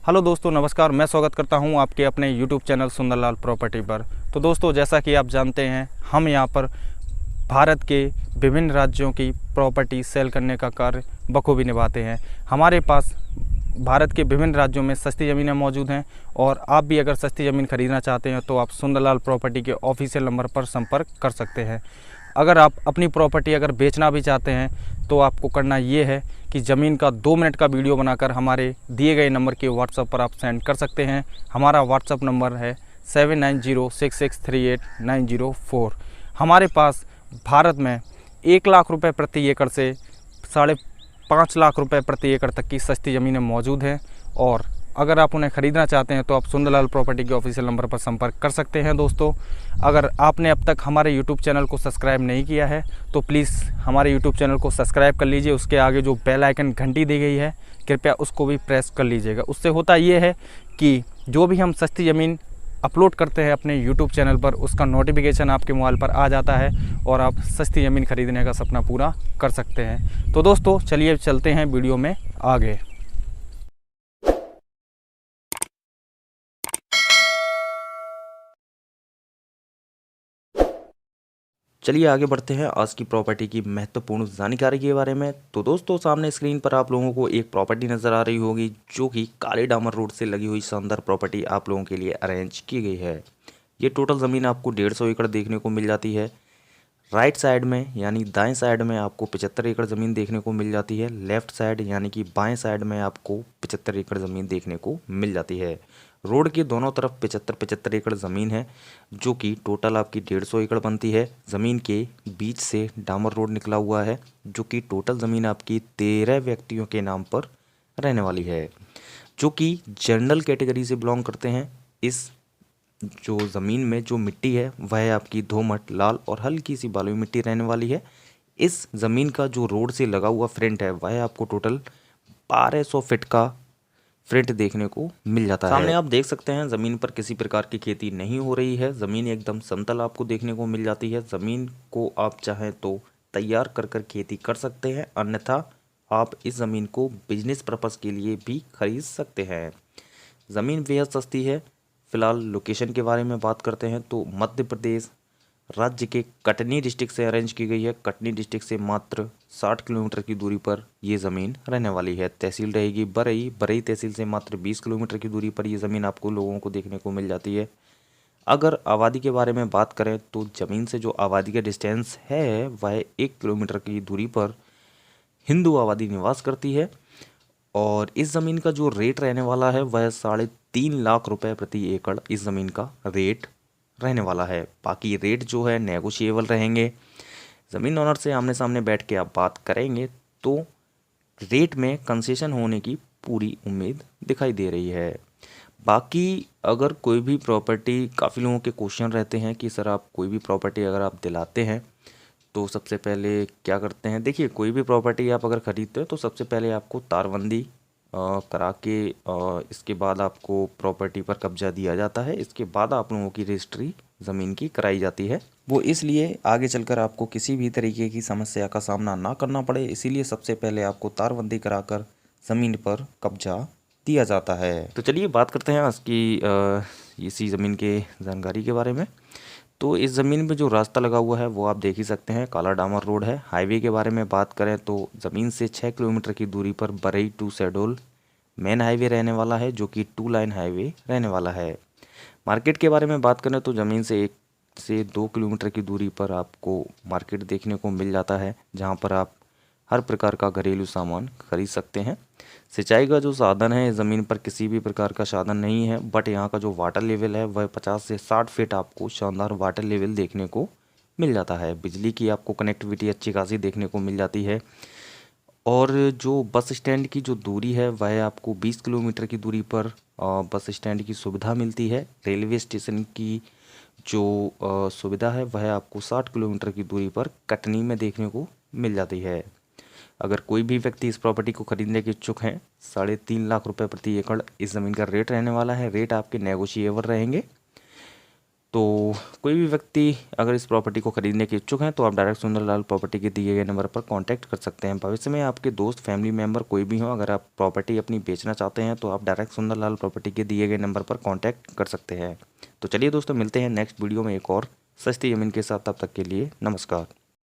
Hello दोस्तों, नमस्कार। मैं स्वागत करता हूं आपके अपने YouTube चैनल सुंदरलाल प्रॉपर्टी पर। तो दोस्तों, जैसा कि आप जानते हैं, हम यहां पर भारत के विभिन्न राज्यों की प्रॉपर्टी सेल करने का कार्य बखूबी निभाते हैं। हमारे पास भारत के विभिन्न राज्यों में सस्ती ज़मीनें मौजूद हैं और आप भी अगर सस्ती ज़मीन खरीदना चाहते हैं तो आप सुंदरलाल प्रॉपर्टी के ऑफिशियल नंबर पर संपर्क कर सकते हैं। अगर आप अपनी प्रॉपर्टी अगर बेचना भी चाहते हैं तो आपको करना ये है कि ज़मीन का 2 मिनट का वीडियो बनाकर हमारे दिए गए नंबर के व्हाट्सएप पर आप सेंड कर सकते हैं। हमारा व्हाट्सएप नंबर है 7906638904। हमारे पास भारत में 1 लाख रुपए प्रति एकड़ से 5.5 लाख रुपए प्रति एकड़ तक की सस्ती ज़मीनें मौजूद हैं और अगर आप उन्हें ख़रीदना चाहते हैं तो आप सुंदरलाल प्रॉपर्टी के ऑफिशियल नंबर पर संपर्क कर सकते हैं। दोस्तों, अगर आपने अब तक हमारे यूट्यूब चैनल को सब्सक्राइब नहीं किया है तो प्लीज़ हमारे यूट्यूब चैनल को सब्सक्राइब कर लीजिए। उसके आगे जो बेल आइकन घंटी दी गई है, कृपया उसको भी प्रेस कर लीजिएगा। उससे होता ये है कि जो भी हम सस्ती ज़मीन अपलोड करते हैं अपने यूट्यूब चैनल पर, उसका नोटिफिकेशन आपके मोबाइल पर आ जाता है और आप सस्ती ज़मीन खरीदने का सपना पूरा कर सकते हैं। तो दोस्तों, चलिए चलते हैं वीडियो में आगे। चलिए आगे बढ़ते हैं आज की प्रॉपर्टी की महत्वपूर्ण जानकारी के बारे में। तो दोस्तों, सामने स्क्रीन पर आप लोगों को एक प्रॉपर्टी नज़र आ रही होगी जो कि काले डामर रोड से लगी हुई शानदार प्रॉपर्टी आप लोगों के लिए अरेंज की गई है। ये टोटल ज़मीन आपको 150 एकड़ देखने को मिल जाती है। राइट साइड में यानी दाएं साइड में आपको 75 एकड़ ज़मीन देखने को मिल जाती है। लेफ़्ट साइड यानी कि बाएं साइड में आपको 75 एकड़ ज़मीन देखने को मिल जाती है। रोड के दोनों तरफ 75 एकड़ ज़मीन है जो कि टोटल आपकी 150 एकड़ बनती है। ज़मीन के बीच से डामर रोड निकला हुआ है जो कि टोटल ज़मीन आपकी 13 व्यक्तियों के नाम पर रहने वाली है जो कि जनरल कैटेगरी से बिलोंग करते हैं। इस जो ज़मीन में जो मिट्टी है वह आपकी दोमट, लाल और हल्की सी बालुई मिट्टी रहने वाली है। इस ज़मीन का जो रोड से लगा हुआ फ्रंट है वह आपको टोटल 1200 फीट का फ्रंट देखने को मिल जाता है। सामने आप देख सकते हैं ज़मीन पर किसी प्रकार की खेती नहीं हो रही है। ज़मीन एकदम समतल आपको देखने को मिल जाती है। ज़मीन को आप चाहें तो तैयार कर खेती कर सकते हैं, अन्यथा आप इस ज़मीन को बिजनेस पर्पज़ के लिए भी खरीद सकते हैं। ज़मीन बेहद सस्ती है। फ़िलहाल लोकेशन के बारे में बात करते हैं तो मध्य प्रदेश राज्य के कटनी डिस्ट्रिक्ट से अरेंज की गई है। कटनी डिस्ट्रिक्ट से मात्र 60 किलोमीटर की दूरी पर ये ज़मीन रहने वाली है। तहसील रहेगी बरई। बरई तहसील से मात्र 20 किलोमीटर की दूरी पर ये ज़मीन आपको लोगों को देखने को मिल जाती है। अगर आबादी के बारे में बात करें तो ज़मीन से जो आबादी का डिस्टेंस है वह 1 किलोमीटर की दूरी पर हिंदू आबादी निवास करती है और इस ज़मीन का जो रेट रहने वाला है वह 3.5 लाख रुपए प्रति एकड़ इस ज़मीन का रेट रहने वाला है। बाकी रेट जो है नेगोशिएबल रहेंगे। ज़मीन ओनर से आमने सामने बैठ के आप बात करेंगे तो रेट में कंसेशन होने की पूरी उम्मीद दिखाई दे रही है। बाकी अगर कोई भी प्रॉपर्टी, काफ़ी लोगों के क्वेश्चन रहते हैं कि सर आप कोई भी प्रॉपर्टी अगर आप दिलाते हैं तो सबसे पहले क्या करते हैं। देखिए, कोई भी प्रॉपर्टी आप अगर ख़रीदते हो तो सबसे पहले आपको तारबंदी करा के इसके बाद आपको प्रॉपर्टी पर कब्जा दिया जाता है। इसके बाद आप लोगों की रजिस्ट्री ज़मीन की कराई जाती है। वो इसलिए आगे चलकर आपको किसी भी तरीके की समस्या का सामना ना करना पड़े, इसीलिए सबसे पहले आपको तारबंदी कराकर ज़मीन पर कब्जा दिया जाता है। तो चलिए बात करते हैं इसकी इसी ज़मीन के जानकारी के बारे में। तो इस ज़मीन में जो रास्ता लगा हुआ है वो आप देख ही सकते हैं, काला डामर रोड है। हाईवे के बारे में बात करें तो ज़मीन से 6 किलोमीटर की दूरी पर बरई टू शहडोल मेन हाईवे रहने वाला है जो कि 2 लाइन हाईवे रहने वाला है। मार्केट के बारे में बात करें तो ज़मीन से 1 से 2 किलोमीटर की दूरी पर आपको मार्केट देखने को मिल जाता है जहाँ पर आप हर प्रकार का घरेलू सामान खरीद सकते हैं। सिंचाई का जो साधन है, ज़मीन पर किसी भी प्रकार का साधन नहीं है, बट यहाँ का जो वाटर लेवल है वह 50 से 60 फीट आपको शानदार वाटर लेवल देखने को मिल जाता है। बिजली की आपको कनेक्टिविटी अच्छी खासी देखने को मिल जाती है और जो बस स्टैंड की जो दूरी है वह आपको 20 किलोमीटर की दूरी पर बस स्टैंड की सुविधा मिलती है। रेलवे स्टेशन की जो सुविधा है वह आपको 60 किलोमीटर की दूरी पर कटनी में देखने को मिल जाती है। अगर कोई भी व्यक्ति इस प्रॉपर्टी को खरीदने के इच्छुक हैं, 3.5 लाख रुपए प्रति एकड़ इस ज़मीन का रेट रहने वाला है। रेट आपके नेगोशिएबल रहेंगे। तो कोई भी व्यक्ति अगर इस प्रॉपर्टी को खरीदने के इच्छुक हैं तो आप डायरेक्ट सुंदरलाल प्रॉपर्टी के दिए गए नंबर पर कांटेक्ट कर सकते हैं। भविष्य में आपके दोस्त, फैमिली मेंबर कोई भी हो, अगर आप प्रॉपर्टी अपनी बेचना चाहते हैं तो आप डायरेक्ट सुंदरलाल प्रॉपर्टी के दिए गए नंबर पर कांटेक्ट कर सकते हैं। तो चलिए दोस्तों, मिलते हैं नेक्स्ट वीडियो में एक और सस्ती ज़मीन के साथ। तब तक के लिए नमस्कार।